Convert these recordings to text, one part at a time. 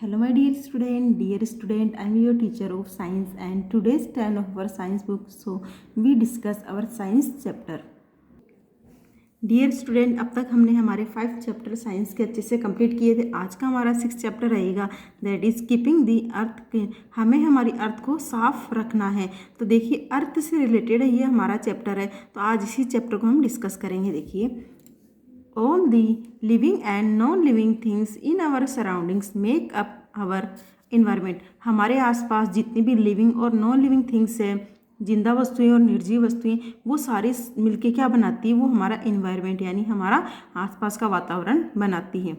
Hello, my dear student, I am your teacher of science, and today's turn of our science book. So we discuss our science chapter. Dear student, अब तक हमने हमारे 5 chapter science के अच्छे से complete किए थे। आज का हमारा 6 चैप्टर रहेगा, दैट इज कीपिंग दी अर्थ। हमें हमारी अर्थ को साफ रखना है। तो देखिए, अर्थ से रिलेटेड ये हमारा चैप्टर है। तो आज इसी चैप्टर को हम डिस्कस करेंगे। देखिए, all the living and non-living things in our surroundings make up our environment। हमारे आसपास जितनी भी लिविंग और नॉन लिविंग थिंग्स है, जिंदा वस्तुएं और निर्जीव वस्तुएं, वो सारी मिलके क्या बनाती है? वो हमारा इन्वायरमेंट यानी हमारा आसपास का वातावरण बनाती है।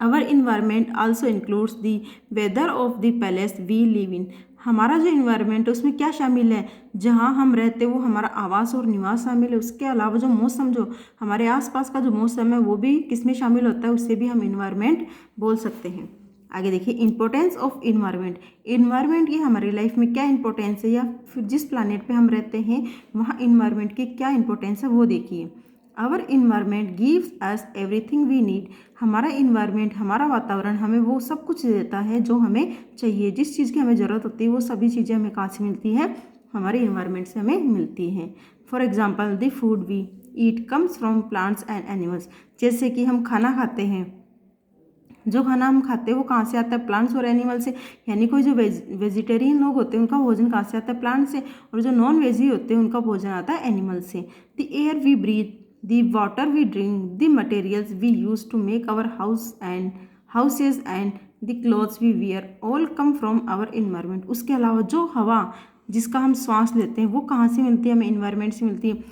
Our environment also includes the weather of the place we live in. हमारा जो इन्वायरमेंट है उसमें क्या शामिल है? जहाँ हम रहते हैं वो हमारा आवास और निवास शामिल है। उसके अलावा जो मौसम, जो हमारे आसपास का जो मौसम है वो भी किसमें शामिल होता है? उससे भी हम इन्वायरमेंट बोल सकते हैं। आगे देखिए, इंपॉर्टेंस ऑफ इन्वायरमेंट। इन्वायरमेंट की हमारी लाइफ में क्या इंपॉर्टेंस है, या फिर जिस प्लानेट पे हम रहते हैं वहाँ इन्वायरमेंट की क्या इंपॉर्टेंस है वो देखिए। Our environment gives us everything we need. हमारा इन्वायरमेंट, हमारा वातावरण हमें वो सब कुछ देता है जो हमें चाहिए। जिस चीज़ की हमें ज़रूरत होती है वो सभी चीज़ें हमें कहाँ से मिलती है? हमारे इन्वायरमेंट से हमें मिलती हैं। For example, the food we eat comes from plants and animals. जैसे कि हम खाना खाते हैं, जो खाना हम खाते हैं वो कहाँ से आता है? प्लांट्स और एनिमल से। यानी कोई जो वेजिटेरियन लोग होते हैं उनका भोजन कहाँ से आता है? प्लांट से। और जो नॉन वेजी होते हैं उनका भोजन आता है एनिमल से। The air we breathe, the water we drink, the materials we use to make our houses and the clothes we wear all come from our environment. उसके अलावा जो हवा जिसका हम सांस लेते हैं वो कहाँ से मिलती है? हमें इन्वायरमेंट से मिलती है।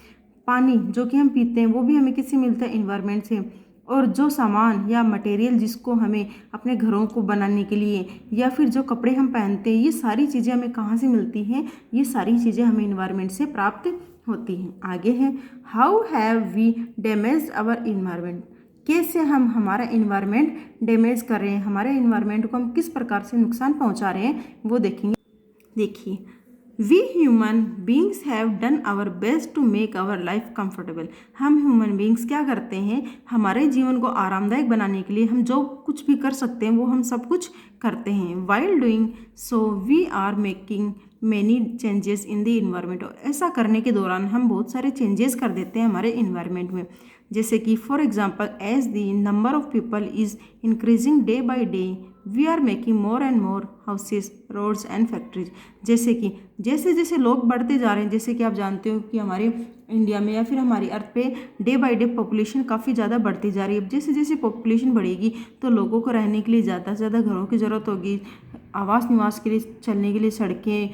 पानी जो कि हम पीते हैं वो भी हमें किससे मिलता है? इन्वायरमेंट से। और जो सामान या मटेरियल जिसको हमें अपने घरों को बनाने के लिए, या फिर जो कपड़े हम पहनते हैं, ये सारी चीज़ें हमें कहाँ से मिलती हैं? ये सारी चीज़ें हमें इन्वायरमेंट से प्राप्त होती हैं। आगे है, how have we damaged our environment. कैसे हम हमारा इन्वायरमेंट डैमेज कर रहे हैं, हमारे इन्वायरमेंट को हम किस प्रकार से नुकसान पहुंचा रहे हैं वो देखेंगे। देखिए, we human beings have done our best to make our life comfortable. हम ह्यूमन बींग्स क्या करते हैं? हमारे जीवन को आरामदायक बनाने के लिए हम जो कुछ भी कर सकते हैं वो हम सब कुछ करते हैं। While doing so we are making many changes in the environment. ऐसा करने के दौरान हम बहुत सारे चेंजेस कर देते हैं हमारे इन्वायरमेंट में। जैसे कि for example, as the number of people is increasing day by day we are making more and more houses, roads and factories. जैसे कि जैसे जैसे लोग बढ़ते जा रहे हैं, जैसे कि आप जानते हो कि हमारे इंडिया में या फिर हमारी अर्थ पे डे बाय डे पॉपुलेशन काफ़ी ज़्यादा बढ़ती जा रही है। जैसे जैसे पॉपुलेशन बढ़ेगी तो लोगों को रहने के लिए ज़्यादा से ज़्यादा घरों की ज़रूरत होगी, आवास निवास के लिए, चलने के लिए सड़कें,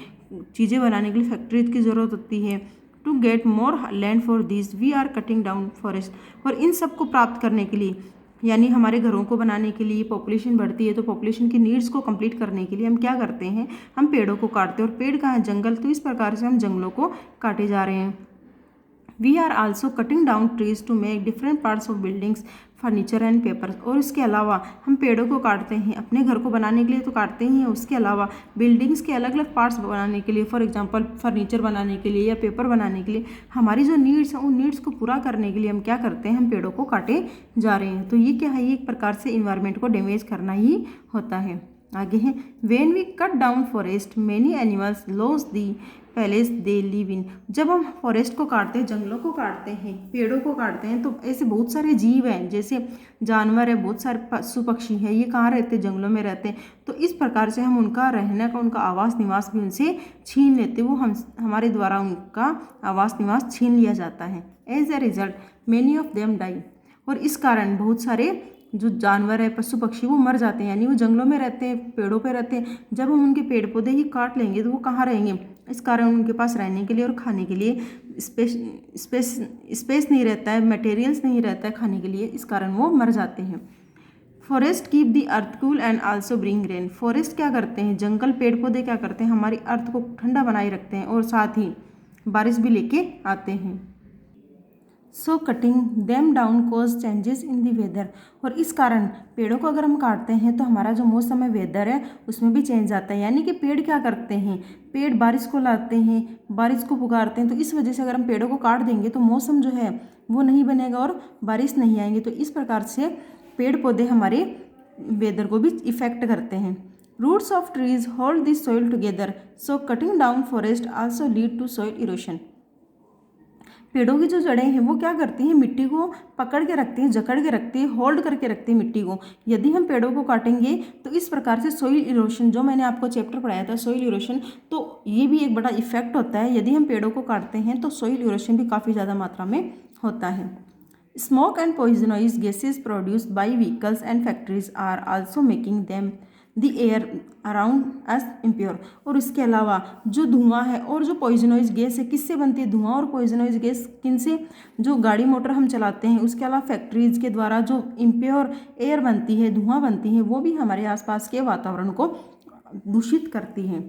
चीज़ें बनाने के लिए फैक्ट्रीज की ज़रूरत होती है। To get more land for this we are cutting down forest. और इन सब को प्राप्त करने के लिए, यानी हमारे घरों को बनाने के लिए, पॉपुलेशन बढ़ती है तो पॉपुलेशन की नीड्स को कंप्लीट करने के लिए हम क्या करते हैं? हम पेड़ों को काटते हैं। और पेड़ कहाँ है? जंगल। तो इस प्रकार से हम जंगलों को काटे जा रहे हैं। We are also cutting down trees to make different parts of buildings, furniture and papers. और इसके अलावा हम पेड़ों को काटते हैं अपने घर को बनाने के लिए तो काटते ही हैं, उसके अलावा बिल्डिंग्स के अलग अलग पार्ट्स बनाने के लिए, फॉर एग्जांपल फर्नीचर बनाने के लिए या पेपर बनाने के लिए, हमारी जो नीड्स हैं उन नीड्स को पूरा करने के लिए हम क्या करते हैं? हम पेड़ों को काटे जा रहे हैं। तो ये क्या है? ये एक प्रकार से इन्वायरमेंट को डैमेज करना ही होता है। आगे है, when we cut down forest many animals lose the place they live in. जब हम फॉरेस्ट को काटते हैं, जंगलों को काटते हैं, पेड़ों को काटते हैं, तो ऐसे बहुत सारे जीव हैं, जैसे जानवर है, बहुत सारे पशु पक्षी हैं, ये कहाँ रहते हैं? जंगलों में रहते हैं। तो इस प्रकार से हम उनका रहने का, उनका आवास निवास भी उनसे छीन लेते, वो हमारे द्वारा उनका आवास निवास छीन लिया जाता है। As a result many of them die. और इस कारण बहुत सारे जो जानवर है, पशु पक्षी, वो मर जाते हैं। यानी वो जंगलों में रहते हैं, पेड़ों पे रहते हैं। जब हम उनके पेड़ पौधे ही काट लेंगे तो वो कहाँ रहेंगे? इस कारण उनके पास रहने के लिए और खाने के लिए स्पेस नहीं रहता है, मटेरियल्स नहीं रहता है खाने के लिए, इस कारण वो मर जाते हैं। Forest keep the earth cool and also bring rain. Forest क्या करते हैं? जंगल, पेड़ पौधे क्या करते हैं? हमारी अर्थ को ठंडा बनाए रखते हैं और साथ ही बारिश भी लेके आते हैं। So cutting them down cause changes in the weather. और इस कारण पेड़ों को अगर हम काटते हैं तो हमारा जो मौसम है, वेदर है, उसमें भी चेंज आता है। यानी कि पेड़ क्या करते हैं? पेड़ बारिश को लाते हैं, बारिश को पुकारते हैं। तो इस वजह से अगर हम पेड़ों को काट देंगे तो मौसम जो है वो नहीं बनेगा और बारिश नहीं आएंगे। तो इस प्रकार से पेड़ पौधे हमारे वेदर को भी इफेक्ट करते हैं। Roots of trees hold this soil together, so cutting down forest also lead to soil erosion. पेड़ों की जो जड़ें हैं वो क्या करती हैं, मिट्टी को पकड़ के रखती हैं, जकड़ के रखती है, होल्ड करके रखती है मिट्टी को। यदि हम पेड़ों को काटेंगे तो इस प्रकार से सोइल इरोशन, जो मैंने आपको चैप्टर पढ़ाया था सोइल इरोशन, तो ये भी एक बड़ा इफेक्ट होता है। यदि हम पेड़ों को काटते हैं तो सोइल इरोशन भी काफ़ी ज़्यादा मात्रा में होता है। Smoke and poisonous gases produced by vehicles and factories are also making them the air around us impure. और इसके अलावा जो धुआं है और जो पॉइजनस गैस है, किससे बनती है धुआं और पॉइजनस गैस, किन से, जो गाड़ी मोटर हम चलाते हैं, उसके अलावा फैक्ट्रीज के द्वारा जो इम्प्योर एयर बनती है, धुआं बनती है, वो भी हमारे आसपास के वातावरण को दूषित करती है।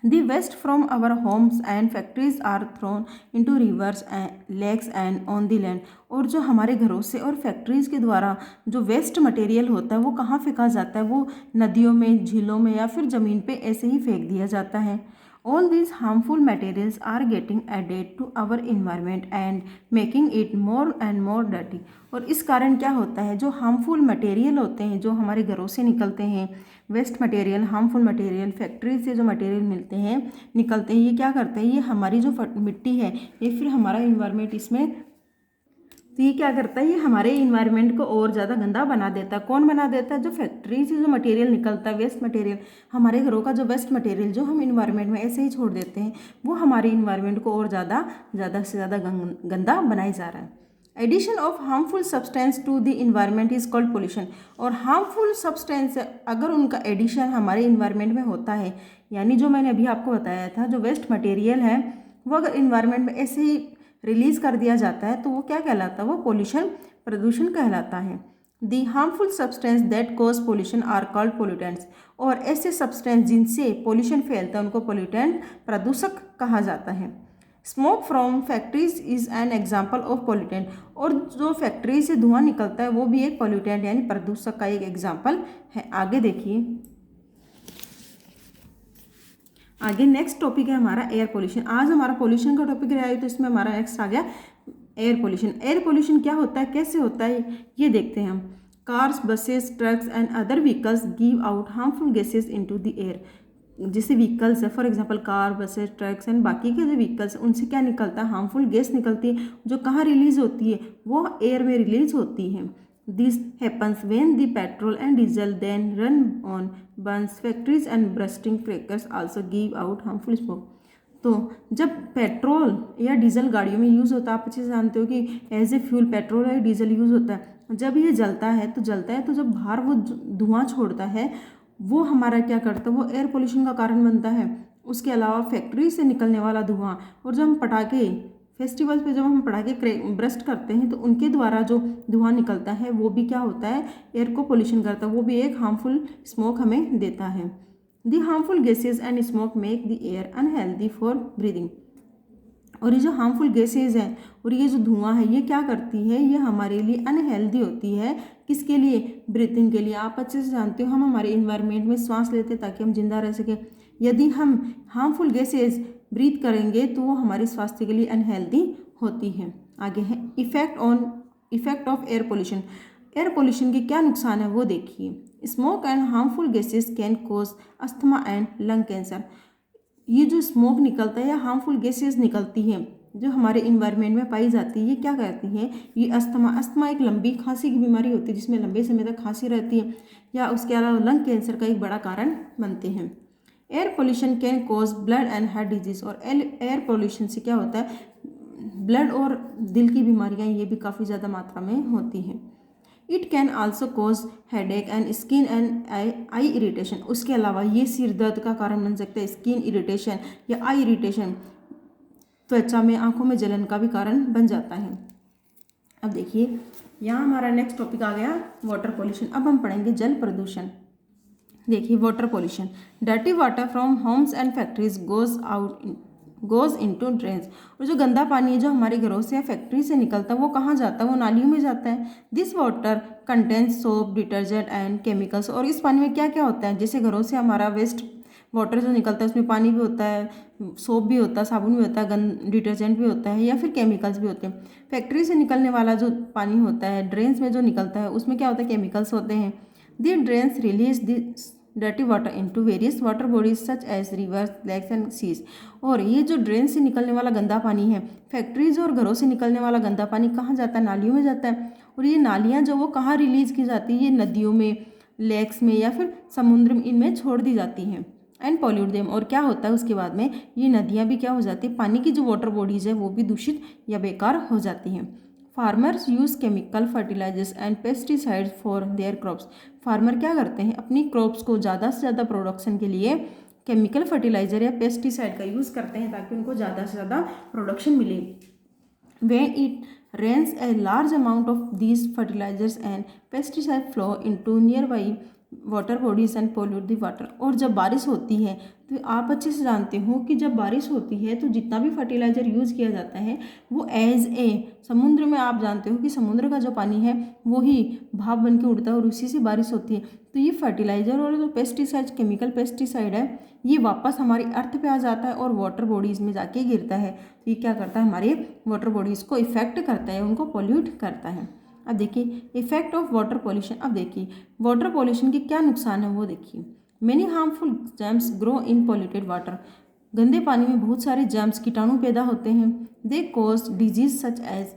The waste from our homes and factories are thrown into rivers and lakes and on the land। और जो हमारे घरों से और फैक्ट्रीज के द्वारा जो वेस्ट मटेरियल होता है वो कहाँ फेंका जाता है, वो नदियों में, झीलों में या फिर ज़मीन पे ऐसे ही फेंक दिया जाता है। All these harmful materials are getting added to our environment and making it more and more dirty। और इस कारण क्या होता है, जो हार्मफुल मटेरियल होते हैं, जो हमारे घरों से निकलते हैं, waste material, harmful material, factory से जो मटेरियल मिलते हैं, निकलते हैं, ये क्या करते हैं, ये हमारी जो मिट्टी है ये फिर हमारा इन्वायरमेंट इसमें, तो ये क्या करता है, ये हमारे इन्वायरमेंट को और ज़्यादा गंदा बना देता है। कौन बना देता है, जो फैक्ट्री से जो मटेरियल निकलता है, वेस्ट मटेरियल, हमारे घरों का जो वेस्ट मटेरियल जो हम इन्वायरमेंट में ऐसे ही छोड़ देते हैं, वो हमारे इन्वायरमेंट को और ज़्यादा से ज़्यादा गंदा बनाई जा रहा है। Addition of harmful substance to the environment is called pollution. और हार्मफुल सब्सटेंस अगर उनका एडिशन हमारे इन्वायरमेंट में होता है, यानी जो मैंने अभी आपको बताया था, जो वेस्ट मटेरियल है वो अगर इन्वायरमेंट में ऐसे ही रिलीज कर दिया जाता है तो वो क्या कहलाता है, वो पोल्यूशन, प्रदूषण कहलाता है। The harmful substance that cause pollution are called pollutants. और ऐसे सब्सटेंस जिनसे पोल्यूशन फैलता है उनको पोल्यूटेंट, प्रदूषक कहा जाता है। Smoke from factories is an example of pollutant. और जो फैक्ट्री से धुआं निकलता है वो भी एक पोल्यूटेंट यानी प्रदूषक का एक एग्जाम्पल है। आगे देखिए, आगे नेक्स्ट टॉपिक है हमारा एयर पोल्यूशन। आज हमारा पोल्यूशन का टॉपिक रहा है तो इसमें हमारा नेक्स्ट आ गया एयर पोल्यूशन। एयर पोल्यूशन क्या होता है, कैसे होता है, ये देखते हैं हम। Cars, buses, trucks and other vehicles give out harmful gases into the air. जैसे व्हीकल्स है, for example car, buses, trucks and बाकी के जो व्हीकल्स हैं उनसे क्या निकलता है, हार्मफुल गैस निकलती है, जो कहाँ रिलीज होती है, वो एयर में रिलीज होती है। This happens when the petrol and diesel then run on burns, factories and bursting crackers also give out harmful smoke. तो जब पेट्रोल या डीजल गाड़ियों में यूज़ होता है, आप अच्छे से जानते हो कि एज ए फ्यूल पेट्रोल या डीजल यूज़ होता है, जब ये जलता है तो जब बाहर वो धुआं छोड़ता है वो हमारा क्या करता है, वो एयर पोल्यूशन का कारण बनता है। उसके अलावा फैक्ट्री से निकलने वाला धुआं, और जब हम पटाखे, फेस्टिवल्स पे जब हम पटाखे ब्रस्ट करते हैं तो उनके द्वारा जो धुआं निकलता है वो भी क्या होता है, एयर को पोल्यूशन करता है, वो भी एक हार्मफुल स्मोक हमें देता है। The harmful gases and smoke make the air unhealthy for breathing. और ये जो हार्मफुल गैसेज हैं और ये जो धुआं है ये क्या करती है, ये हमारे लिए अनहेल्दी होती है। किसके लिए, ब्रीथिंग के लिए। आप अच्छे से जानते हो हम हमारे इन्वायरमेंट में सांस लेते हैं ताकि हम जिंदा रह सकें। यदि हम हार्मफुल गैसेज ब्रीथ करेंगे तो वो हमारे स्वास्थ्य के लिए अनहेल्दी होती है। आगे है effect of air pollution. Air pollution के क्या नुकसान है वो देखिए। Smoke and harmful gases can cause asthma and lung cancer. ये जो स्मोक निकलता है या हार्मफुल गैसेज निकलती हैं जो हमारे इन्वायरमेंट में पाई जाती है, ये क्या करती हैं, ये अस्थमा एक लंबी खांसी की बीमारी होती है जिसमें लंबे समय तक खांसी रहती है, या उसके अलावा लंग कैंसर का एक बड़ा कारण बनते हैं। Air pollution can cause blood and heart disease. और एयर पोल्यूशन से क्या होता है, ब्लड और दिल की बीमारियां ये भी काफ़ी ज़्यादा मात्रा में होती हैं। It can also cause headache and skin and I irritation. उसके अलावा ये सिर दर्द का कारण बन सकता है, स्किन इरिटेशन या आई इरिटेशन, त्वचा में, आंखों में जलन का भी कारण बन जाता है। अब देखिए यहाँ हमारा नेक्स्ट टॉपिक आ गया वाटर पोल्यूशन। अब हम पढ़ेंगे जल प्रदूषण। देखिए water pollution, dirty water from homes and factories goes into drains. और जो गंदा पानी है जो हमारे घरों से या फैक्ट्री से निकलता है वो कहाँ जाता है, वो नालियों में जाता है। This water contains soap, detergent and chemicals. और इस पानी में क्या क्या होता है, जैसे घरों से हमारा वेस्ट वाटर जो निकलता है उसमें पानी भी होता है, सोप भी होता है, साबुन भी होता है, डिटर्जेंट भी होता है, या फिर केमिकल्स भी होते हैं। फैक्ट्री से निकलने वाला जो पानी होता है, ड्रेन्स में जो निकलता है उसमें क्या होता है, केमिकल्स होते हैं। The drains release this dirty water into various water bodies such as rivers, lakes and seas. और ये जो ड्रेन से निकलने वाला गंदा पानी है, फैक्ट्रीज और घरों से निकलने वाला गंदा पानी कहाँ जाता है? नालियों में जाता है। और ये नालियाँ जो वो कहाँ रिलीज की जाती है? ये नदियों में, लेक्स में या फिर समुद्र में, इनमें छोड़ दी जाती हैं। And pollute them. और क्या होता है उसके बाद में? ये नदियाँ भी क्या हो जाती है? पानी की जो वाटर बॉडीज है वो भी दूषित या बेकार हो जाती हैं। Farmers use chemical fertilisers and pesticides for their crops. Farmer क्या करते हैं? अपनी क्रॉप्स को ज़्यादा से ज़्यादा प्रोडक्शन के लिए केमिकल फर्टिलाइजर या पेस्टिसाइड का यूज़ करते हैं ताकि उनको ज़्यादा से ज़्यादा प्रोडक्शन मिले। When it rains, a large amount of these fertilizers and pesticides flow into nearby water bodies and pollute the water. और जब बारिश होती है तो आप अच्छे से जानते हो कि जब बारिश होती है तो जितना भी फर्टिलाइज़र यूज़ किया जाता है वो एज ए समुद्र में, आप जानते हो कि समुद्र का जो पानी है वो ही भाप बन के उड़ता है और उसी से बारिश होती है। तो ये फर्टिलाइज़र और जो पेस्टिसाइड, केमिकल पेस्टिसाइड है, ये वापस हमारी अर्थ पे आ जाता है और वाटर बॉडीज़ में जाके गिरता है। तो ये क्या करता है? हमारे वाटर बॉडीज़ को इफेक्ट करता है, उनको पोल्यूट करता है। अब देखिए इफेक्ट ऑफ वाटर पॉल्यूशन। अब देखिए वाटर पॉल्यूशन के क्या नुकसान है वो देखिए। Many harmful germs grow in polluted water. गंदे पानी में बहुत सारे जर्म्स, कीटाणु पैदा होते हैं। They cause disease such as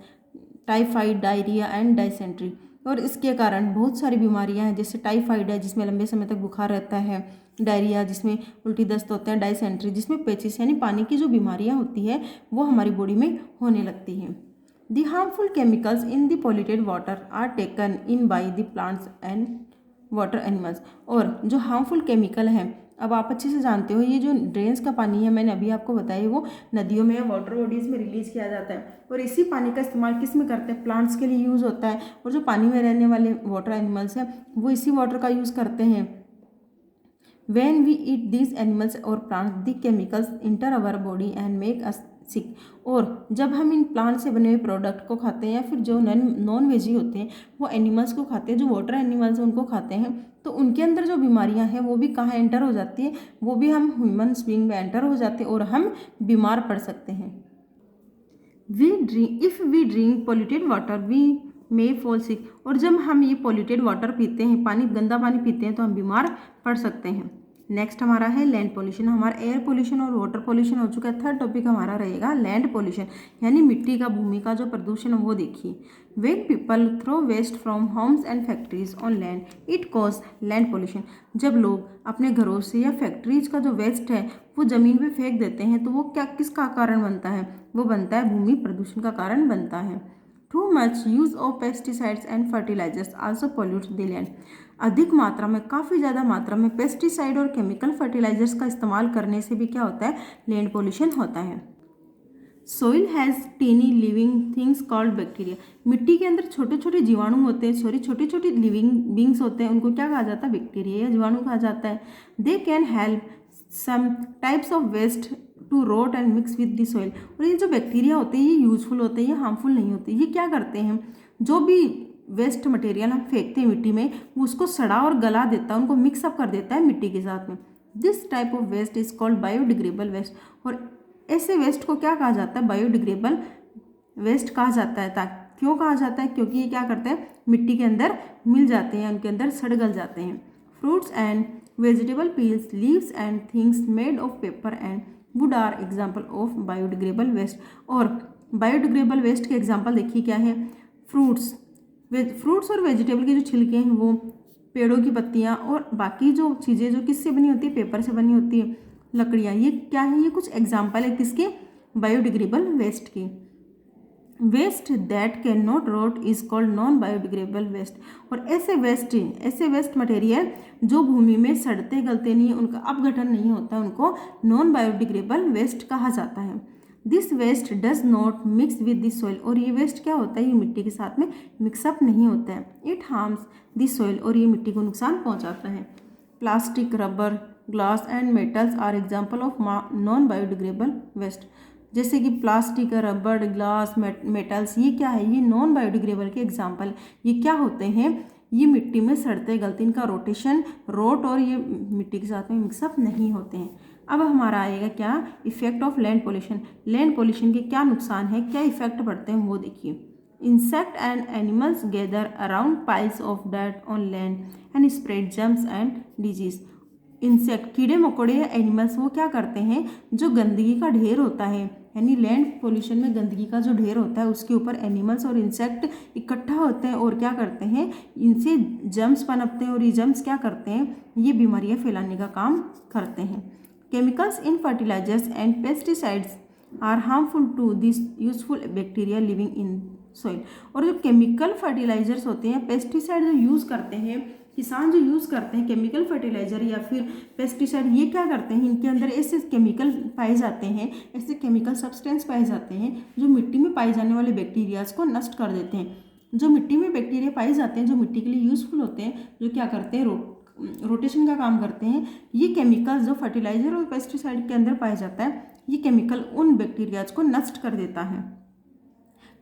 typhoid, diarrhoea and dysentery. और इसके कारण बहुत सारी बीमारियां हैं, जैसे टाइफाइड है जिसमें लंबे समय तक बुखार रहता है, डायरिया जिसमें उल्टी दस्त होते हैं, डायसेंट्री जिसमें पेचिस यानी पानी की जो बीमारियां होती है वो हमारी बॉडी में होने लगती हैं। The harmful chemicals in the polluted water are taken in by the plants and water animals। और जो हार्मफुल केमिकल हैं, अब आप अच्छे से जानते हो ये जो ड्रेन्स का पानी है, मैंने अभी आपको बताया, वो नदियों में या वाटर बॉडीज़ में रिलीज किया जाता है। और इसी पानी का इस्तेमाल किस में करते हैं? प्लांट्स के लिए यूज़ होता है। और जो पानी में रहने वाले वाटर एनिमल्स हैं वो इसी वाटर का यूज़ करते हैं। When we eat these animals or plants, the chemicals enter our body and make us sick। और जब हम इन प्लांट से बने हुए प्रोडक्ट को खाते हैं या फिर जो नॉन वेजी होते हैं वो एनिमल्स को खाते हैं, जो वाटर एनिमल्स हैं उनको खाते हैं, तो उनके अंदर जो बीमारियां हैं वो भी कहाँ एंटर हो जाती है? वो भी हम ह्यूमन बीइंग में एंटर हो जाते हैं और हम बीमार पड़ सकते हैं। If we drink polluted water we may fall sick. और जब हम ये पॉल्यूटेड वाटर पीते हैं, पानी, गंदा पानी पीते हैं, तो हम बीमार पड़ सकते हैं। नेक्स्ट हमारा है लैंड पोल्यूशन। हमारा एयर पोल्यूशन और वाटर पोल्यूशन हो चुका है। थर्ड टॉपिक हमारा रहेगा लैंड पोल्यूशन, यानी मिट्टी का, भूमि का जो प्रदूषण है वो देखिए। When people throw waste from homes and factories on land it cause land pollution. जब लोग अपने घरों से या फैक्ट्रीज का जो वेस्ट है वो ज़मीन पे फेंक देते हैं तो वो क्या, किसका कारण बनता है? वो बनता है भूमि प्रदूषण का कारण बनता है। Too much use of pesticides and fertilisers also pollute the land. अधिक मात्रा में, काफ़ी ज़्यादा मात्रा में पेस्टिसाइड और केमिकल फर्टिलाइजर्स का इस्तेमाल करने से भी क्या होता है? लैंड पोल्यूशन होता है। Soil has tiny living things called bacteria. मिट्टी के अंदर छोटे छोटे जीवाणु होते हैं, सॉरी छोटे छोटे लिविंग बींग्स होते हैं, उनको क्या कहा जाता है? बैक्टीरिया या जीवाणु कहा जाता है। They can help some types of waste to rot and mix with the soil. और ये जो बैक्टीरिया होते हैं ये यूजफुल होते हैं, ये हार्मफुल नहीं होते। ये क्या करते हैं? जो भी वेस्ट मटेरियल हम फेंकते हैं मिट्टी में, वो उसको सड़ा और गला देता है, उनको मिक्सअप कर देता है मिट्टी के साथ में। This type of waste is called biodegradable waste. और ऐसे वेस्ट को क्या कहा जाता है? बायोडिग्रेडेबल वेस्ट कहा जाता है। क्यों कहा जाता है? क्योंकि ये क्या करते हैं? मिट्टी के अंदर मिल जाते हैं, उनके अंदर सड़ गल जाते हैं। Fruits and vegetable peels, leaves and things made of paper and wood are example of biodegradable waste. और बायोडिग्रेडेबल वेस्ट के एग्जाम्पल देखिए क्या है? फ्रूट्स और वेजिटेबल के जो छिलके हैं वो, पेड़ों की पत्तियाँ और बाकी जो चीज़ें जो किससे बनी होती है? पेपर से बनी होती है, लकड़ियाँ। ये क्या है? ये कुछ एग्जाम्पल है किसके? बायोडिग्रेडेबल वेस्ट के। Waste that can not rot is called non biodegradable waste. और ऐसे वेस्ट मटेरियल जो भूमि में सड़ते गलते नहीं है, उनका अपघटन नहीं होता, उनको नॉन बायोडिग्रेडेबल वेस्ट कहा जाता है। This waste does not mix with the soil. और ये वेस्ट क्या होता है? ये मिट्टी के साथ में मिक्सअप नहीं होता है। It harms the soil. और ये मिट्टी को नुकसान पहुंचाता है। Plastic, rubber, glass and metals are example of non biodegradable waste. जैसे कि प्लास्टिक, रबर, ग्लास, मेटल्स, ये क्या है? ये नॉन बायोडिग्रेडेबल के एग्जाम्पल। ये क्या होते हैं? ये मिट्टी में सड़ते गलते, इनका रोट और ये मिट्टी के साथ में मिक्सअप नहीं होते हैं। अब हमारा आएगा क्या? Effect of land pollution. Land pollution के क्या नुकसान है, क्या इफेक्ट पड़ते हैं वो देखिए। insect and animals gather around piles of dirt on land and spread germs and disease. Insect, कीड़े मकोड़े या एनिमल्स वो क्या करते हैं, जो गंदगी का ढेर होता है, यानी लैंड पोल्यूशन में गंदगी का जो ढेर होता है उसके ऊपर एनिमल्स और इंसेक्ट इकट्ठा होते हैं और क्या करते हैं, इनसे जर्म्स पनपते हैं और ये जर्म्स क्या करते हैं, ये बीमारियां फैलाने का काम करते हैं. Chemicals in fertilisers and pesticides are harmful to this useful bacteria living in soil. और जो केमिकल फर्टिलाइजर्स होते हैं, पेस्टिसाइड जो यूज़ करते हैं, किसान जो यूज़ करते हैं केमिकल फर्टिलाइजर या फिर पेस्टिसाइड, ये क्या करते हैं, इनके अंदर ऐसे केमिकल पाए जाते हैं, ऐसे केमिकल सब्सटेंस पाए जाते हैं जो मिट्टी में पाए जाने वाले बैक्टीरियाज को नष्ट कर देते हैं. जो मिट्टी में बैक्टीरिया पाए जाते हैं, जो मिट्टी के लिए यूजफुल होते हैं, जो क्या करते हैं, रोटेशन का काम करते हैं, ये केमिकल्स जो फर्टिलाइजर और पेस्टिसाइड के अंदर पाया जाता है, ये केमिकल उन बैक्टीरियाज को नष्ट कर देता है.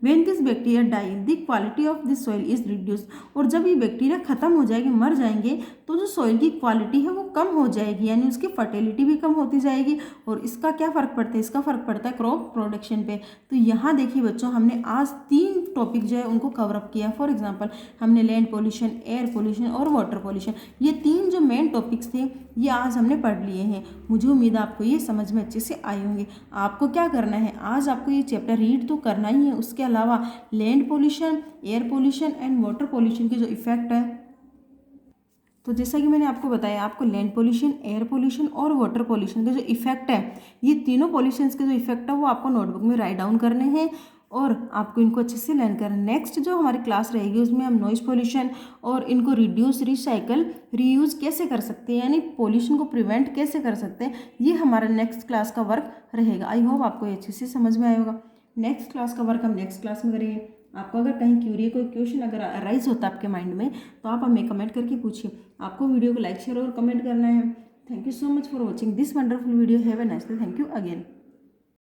When this bacteria die, the quality of the soil is reduced. और जब ये बैक्टीरिया खत्म हो जाएगी, मर जाएंगे, तो जो सॉइल की क्वालिटी है वो कम हो जाएगी, यानी उसकी फर्टिलिटी भी कम होती जाएगी. और इसका क्या फ़र्क पड़ता है, इसका फ़र्क पड़ता है क्रॉप प्रोडक्शन पे. तो यहाँ देखिए बच्चों, हमने आज 3 टॉपिक जो है उनको कवर अप किया. फॉर एग्जांपल हमने लैंड पोल्यूशन, एयर पोल्यूशन और वाटर पोल्यूशन, ये 3 जो मेन टॉपिक्स थे ये आज हमने पढ़ लिए हैं. मुझे उम्मीद है आपको ये समझ में अच्छे से आए होंगे. आपको क्या करना है, आज आपको ये चैप्टर रीड तो करना ही है, उसके अलावा land pollution, air pollution and water pollution के जो इफेक्ट है, तो जैसा कि मैंने आपको बताया, आपको लैंड पोल्यूशन, एयर पोल्यूशन और वाटर पोल्यूशन के जो इफेक्ट है, ये तीनों पोल्यूशंस के जो इफेक्ट है वो आपको नोटबुक में राइट डाउन करने हैं और आपको इनको अच्छे से लर्न करना है. नेक्स्ट जो हमारी क्लास रहेगी उसमें हम नॉइज पोल्यूशन और इनको रिड्यूस, रिसाइकल, रीयूज कैसे कर सकते हैं, यानी पोल्यूशन को प्रिवेंट कैसे कर सकते हैं, ये हमारा नेक्स्ट क्लास का वर्क रहेगा. आई होप आपको ये अच्छे से समझ में आया होगा. नेक्स्ट क्लास का वर्क हम नेक्स्ट क्लास में करेंगे. आपको अगर कहीं क्यूरी, कोई क्वेश्चन अगर अराइज होता है आपके माइंड में, तो आप हमें कमेंट करके पूछिए. आपको वीडियो को लाइक, शेयर और कमेंट करना है. Thank you so much for watching this wonderful video. Have a nice day. Thank you again.